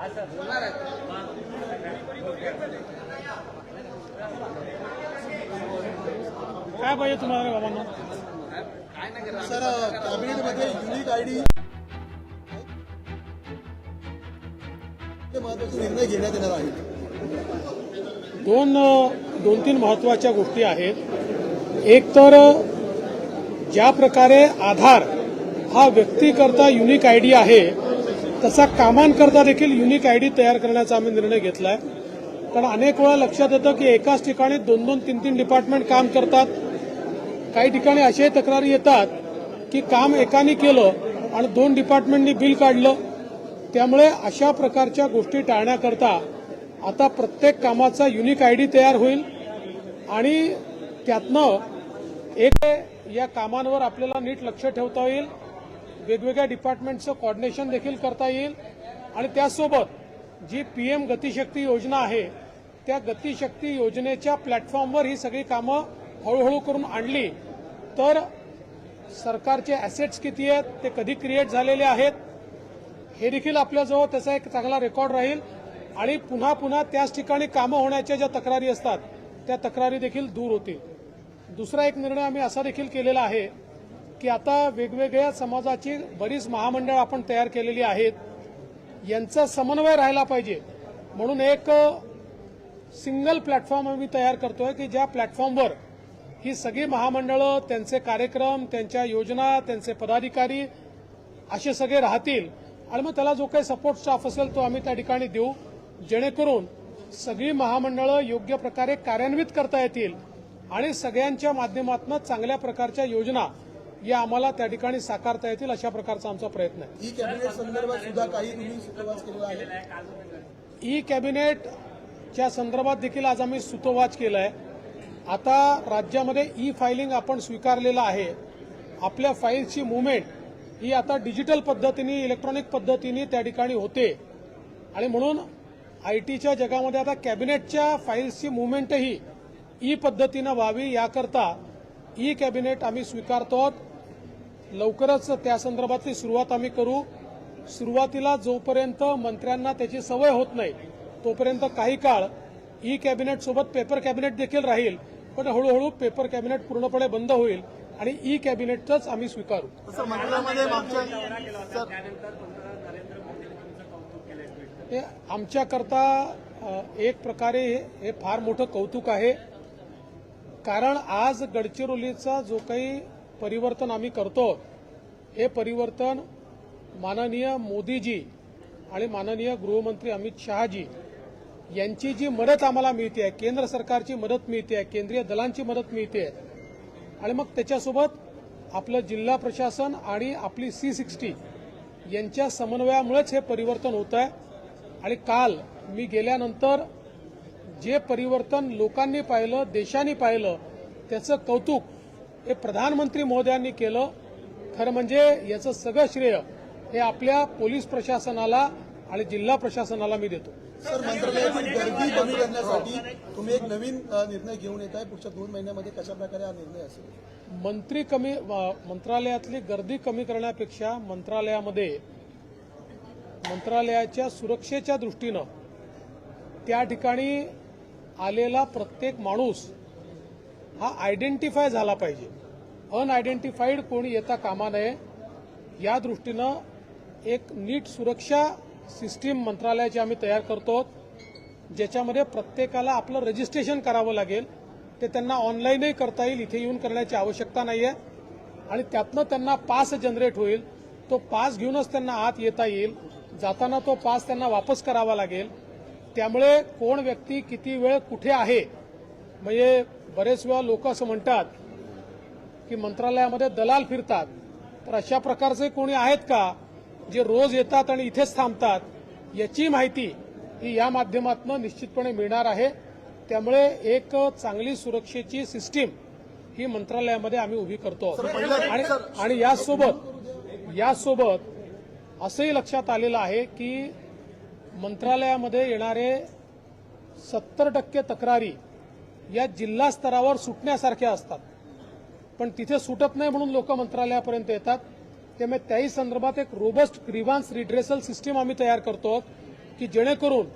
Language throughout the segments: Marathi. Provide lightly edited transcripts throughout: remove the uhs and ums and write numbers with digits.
काय पाहिजे तुम्हाला बाबांना? सर कॅबिनेटमध्ये युनिक आयडी महत्वाचे निर्णय घेण्यात येणार आहेत. दोन तीन महत्वाच्या गोष्टी आहेत. एक तर ज्या प्रकारे आधार हा व्यक्तीकरता युनिक आयडी आहे तसा कामांकरता देखील युनिक आयडी तयार करण्याचा आम्ही निर्णय घेतलाय. कारण अनेक वेळा लक्षात येतं की एकाच ठिकाणी 2-2, 3-3 डिपार्टमेंट काम करतात. काही ठिकाणी अशाही तक्रारी येतात की काम एकाने केलं आणि 2 डिपार्टमेंटनी बिल काढलं. त्यामुळे अशा प्रकारच्या गोष्टी टाळण्याकरता आता प्रत्येक कामाचा युनिक आयडी तयार होईल आणि त्यातनं एक या कामांवर आपल्याला नीट लक्ष ठेवता येईल, वेगवेगळ्या डिपार्टमेंटचं कोऑर्डिनेशन देखील करता येईल आणि त्यासोबत जी पीएम गतिशक्ती योजना आहे त्या गतिशक्ती योजनेच्या प्लॅटफॉर्मवर ही सगळी कामं हळूहळू करून आणली तर सरकारचे ॲसेट्स किती आहेत, ते कधी क्रिएट झालेले आहेत हे देखील आपल्याजवळ त्याचा एक चांगला रेकॉर्ड राहील आणि पुन्हा पुन्हा त्याच ठिकाणी कामं होण्याच्या ज्या तक्रारी असतात त्या तक्रारी देखील दूर होतील. दुसरा एक निर्णय आम्ही असा देखील केलेला आहे की आता वेगवेगळ्या समाजाची बरीच महामंडळ आपण तयार केलेली आहेत, यांचा समन्वय राहिला पाहिजे म्हणून एक सिंगल प्लॅटफॉर्म आम्ही तयार करतोय की ज्या प्लॅटफॉर्मवर ही सगळी महामंडळं, त्यांचे कार्यक्रम, त्यांच्या योजना, त्यांचे पदाधिकारी असे सगळे राहतील आणि मग त्याला जो काही सपोर्ट स्टाफ असेल तो आम्ही त्या ठिकाणी देऊ, जेणेकरून सगळी महामंडळं योग्य प्रकारे कार्यान्वित करता येतील आणि सगळ्यांच्या माध्यमातून चांगल्या प्रकारच्या योजना या आम्हाला त्या ठिकाणी साकारता येतील अशा प्रकारचा आमचा प्रयत्न आहे. ई कॅबिनेट संदर्भात सुद्धा काही तुम्ही सुतोवाच केलेला आहे. ई कॅबिनेटच्या संदर्भात देखील आज आम्ही सुतोवाच केलाय. आता राज्यामध्ये ई फायलिंग आपण स्वीकारलेलं आहे. आपल्या फाईल्सची मुवमेंट ही आता डिजिटल पद्धतीने, इलेक्ट्रॉनिक पद्धतीने त्या ठिकाणी होते आणि म्हणून आयटीच्या जगामध्ये आता कॅबिनेटच्या फाईल्सची मुवमेंटही ई पद्धतीनं व्हावी याकरता ई कॅबिनेट आम्ही स्वीकारतो. लवकरच त्या संदर्भातली सुरुवात आम्ही करू. सुरुवातीला जोपर्यंत मंत्र्यांना त्याची सवय होत नाही तोपर्यंत काही काळ ई कॅबिनेट सोबत पेपर कॅबिनेट देखील राहील, पण हळूहळू पेपर कॅबिनेट पूर्णपणे बंद होईल आणि ई कॅबिनेटच आम्ही स्वीकारू. हे आमच्याकरता एक प्रकारे हे फार मोठं कौतुक आहे. कारण आज गडचिरोलीचा जो काही परिवर्तन आम्ही करतो हे परिवर्तन माननीय मोदीजी आणि माननीय गृहमंत्री अमित शहाजी यांची जी मदत आम्हाला मिळते आहे, केंद्र सरकारची मदत मिळते आहे, केंद्रीय दलांची मदत मिळते आहे आणि मग त्याच्यासोबत आपलं जिल्हा प्रशासन आणि आपली C60 यांच्या समन्वयामुळेच हे परिवर्तन होत आहे. आणि काल मी गेल्यानंतर जे परिवर्तन लोकांनी पाहिलं, देशाने पाहिलं, त्याचं कौतुक हे प्रधानमंत्री महोदयांनी केलं. खरं म्हणजे याचं सगळं श्रेय हे आपल्या पोलीस प्रशासनाला आणि जिल्हा प्रशासनाला मी देतो. सर, मंत्रालयातील गर्दी कमी करण्यासाठी तुम्ही एक नवीन निर्णय घेऊन येत आहे. पुढच्या 2 महिन्यामध्ये कशा प्रकारे हा निर्णय असेल? मंत्रालयातली गर्दी कमी करण्यापेक्षा मंत्रालयाच्या सुरक्षेच्या दृष्टीनं त्या ठिकाणी आलेला प्रत्येक माणूस हा आयडेंटिफाय झाला पाहिजे. अनआयडेंटिफाईड कोणी येता कामा नये या दृष्टीनं एक नीट सुरक्षा सिस्टीम मंत्रालयाची आम्ही तयार करतो, ज्याच्यामध्ये प्रत्येकाला आपलं रजिस्ट्रेशन करावं लागेल. ते त्यांना ऑनलाईनही करता येईल, इथे येऊन करण्याची आवश्यकता नाही आहे आणि त्यातनं त्यांना पास जनरेट होईल. तो पास घेऊनच त्यांना आत येता येईल. जाताना तो पास त्यांना वापस करावा लागेल. त्यामुळे कोण व्यक्ती किती वेळ कुठे आहे, म्हणजे बरेच वेळा लोक असं म्हणतात की मंत्रालयामध्ये दलाल फिरतात, तर अशा प्रकारचे कोणी आहेत का जे रोज येतात आणि इथेच थांबतात, याची माहिती ही या माध्यमातून निश्चितपणे मिळणार आहे. त्यामुळे एक चांगली सुरक्षेची सिस्टीम ही मंत्रालयामध्ये आम्ही उभी करतो. आणि यासोबत असंही लक्षात आलेलं आहे की मंत्रालयामध्ये येणारे 70% तक्रारी या जिल्हा स्तरावर सुटण्यासारख्या असतात, पण तिथे सुटत नाही म्हणून लोक मंत्रालयापर्यंत येतात. त्यामुळे त्याही संदर्भात एक रोबस्ट ग्रीव्हान्स रिड्रेसल सिस्टीम आम्ही तयार करतो की जेणेकरून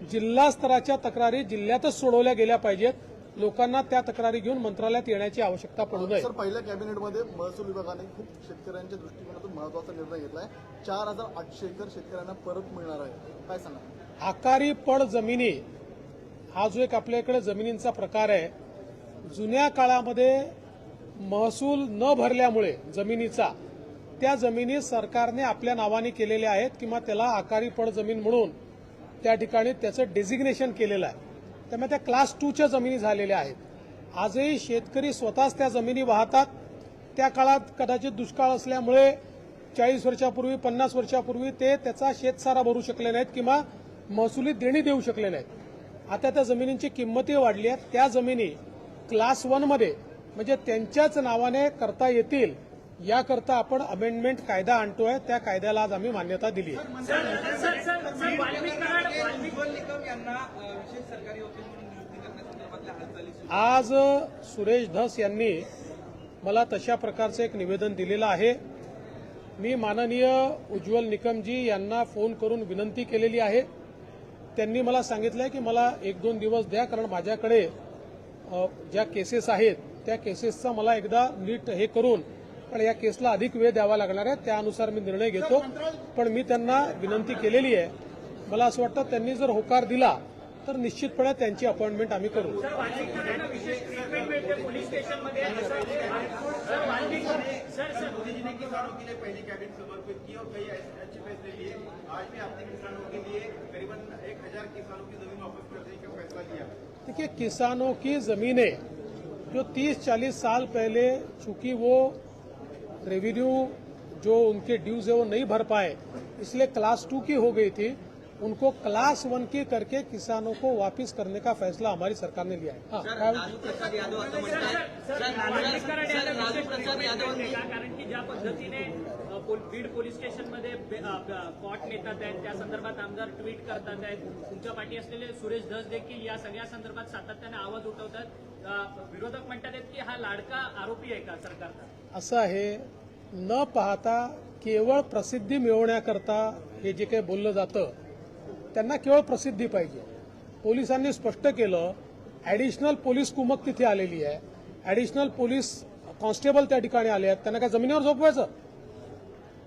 जिल्हा स्तराच्या तक्रारी जिल्ह्यातच सोडवल्या गेल्या पाहिजेत. लोकांना त्या तक्रारी घेऊन मंत्रालयात येण्याची आवश्यकता पडू नये. सर, पहिल्या कॅबिनेटमध्ये महसूल विभागाने खूप शेतकऱ्यांच्या दृष्टिकोनातून महत्वाचा निर्णय घेतलाय. 4,800 एकर शेतकऱ्यांना परत मिळणार आहे. काय सांगा? आकारी पड जमिनी हा जो एक आपल्याकडे जमिनींचा प्रकार आहे, जुन्या काळामध्ये महसूल न भरल्यामुळे जमिनीचा त्या जमिनी सरकारने आपल्या नावाने केलेल्या आहेत किंवा त्याला आकारी पड जमीन म्हणून त्या ठिकाणी त्याचं डेझिग्नेशन केलेलं आहे. त्यामुळे त्या क्लास 2च्या जमिनी झालेल्या आहेत. आजही शेतकरी स्वतःच त्या जमिनी वाहतात. त्या काळात कदाचित दुष्काळ असल्यामुळे 40 वर्षापूर्वी 50 वर्षापूर्वी ते त्याचा शेतसारा भरू शकले नाहीत किंवा महसुली देणी देऊ शकले नाहीत. आता त्या जमिनींची किंमतही वाढली आहे. त्या जमिनी क्लास 1 मध्ये म्हणजे त्यांच्याच नावाने करता येतील याकरता आपण अमेंडमेंट कायदा आणतोय. त्या कायद्याला आज आम्ही मान्यता दिली आहे. आज सुरेश धस यांनी मला तशा प्रकारचं एक निवेदन दिलेलं आहे. मी माननीय उज्ज्वल निकमजी यांना फोन करून विनंती केलेली आहे. त्यांनी मला सांगितलंय की मला 1-2 दिवस द्या, कारण माझ्याकडे ज्या केसेस आहेत त्या केसेसचा मला एकदा नीट हे करून पण या केसला अधिक वेळ द्यावा लागणार आहे. त्यानुसार मी निर्णय घेतो. पण मी त्यांना विनंती केलेली आहे. मला असं वाटतं त्यांनी जर होकार दिला तर निश्चितपणे त्यांची अपॉइंटमेंट आम्ही करू. देखिए, किसानों की जमीनें जो 30-40 साल पहले चूंकि वो रेवेन्यू जो उनके ड्यूज है वो नहीं भर पाए, इसलिए क्लास 2 की हो गई थी. उनको क्लास 1 की करके किसानों को वापस करने का फैसला हमारी सरकार ने लिया है. लालू प्रसाद यादव असं म्हणतात, लालू प्रसाद यादव कारण की ज्या पद्धतीने बीड पोलीस स्टेशनमध्ये कॉट नेतात आहेत त्या संदर्भात आमदार ट्विट करतात आहेत. तुमच्या पाठी असलेले सुरेश धस देखील या सगळ्या संदर्भात सातत्याने आवाज उठवतात. विरोधक म्हणतात आहेत की हा लाडका आरोपी आहे का सरकारचा? असं आहे, न पाहता केवळ प्रसिद्धी मिळवण्याकरता हे जे काही बोललं जातं त्यांना केवळ प्रसिद्धी पाहिजे. पोलिसांनी स्पष्ट केलं, ऍडिशनल पोलीस कुमक तिथे आलेली आहे, ऍडिशनल पोलीस कॉन्स्टेबल त्या ठिकाणी आले आहेत. त्यांना काय जमिनीवर झोपवायचं?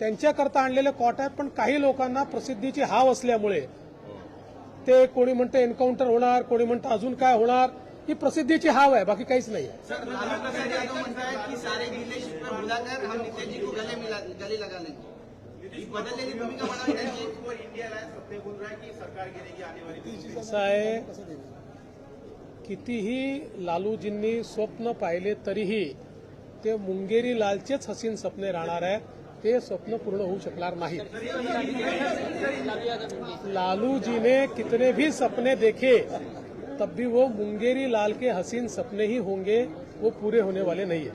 त्यांच्याकरता आणलेले कॉट आहेत. पण काही लोकांना प्रसिद्धीची हाव असल्यामुळे ते कोणी म्हणतं एन्काउंटर होणार, कोणी म्हणतं अजून काय होणार, ही प्रसिद्धीची हाव आहे, बाकी काहीच नाही आहे. सर, लालू प्रसाद यादव म्हणतात की सारे गिले शिकवे भुलाकर हम नेताजी को गले लगा लेंगे. बदललेली भूमिका म्हणावी त्यांची. असं आहे, कितीही लालूजींनी स्वप्न पाहिले तरीही ते मुंगेरी लालचेच हसीन सपने राहणार आहे. ते स्वप्न पूर्ण होऊ शकणार नाही. लालू जी ने कितने भी सपने देखे तब भी वो मुंगेरी लाल के हसीन सपने ही होंगे, वो पूरे होने वाले नहीं है.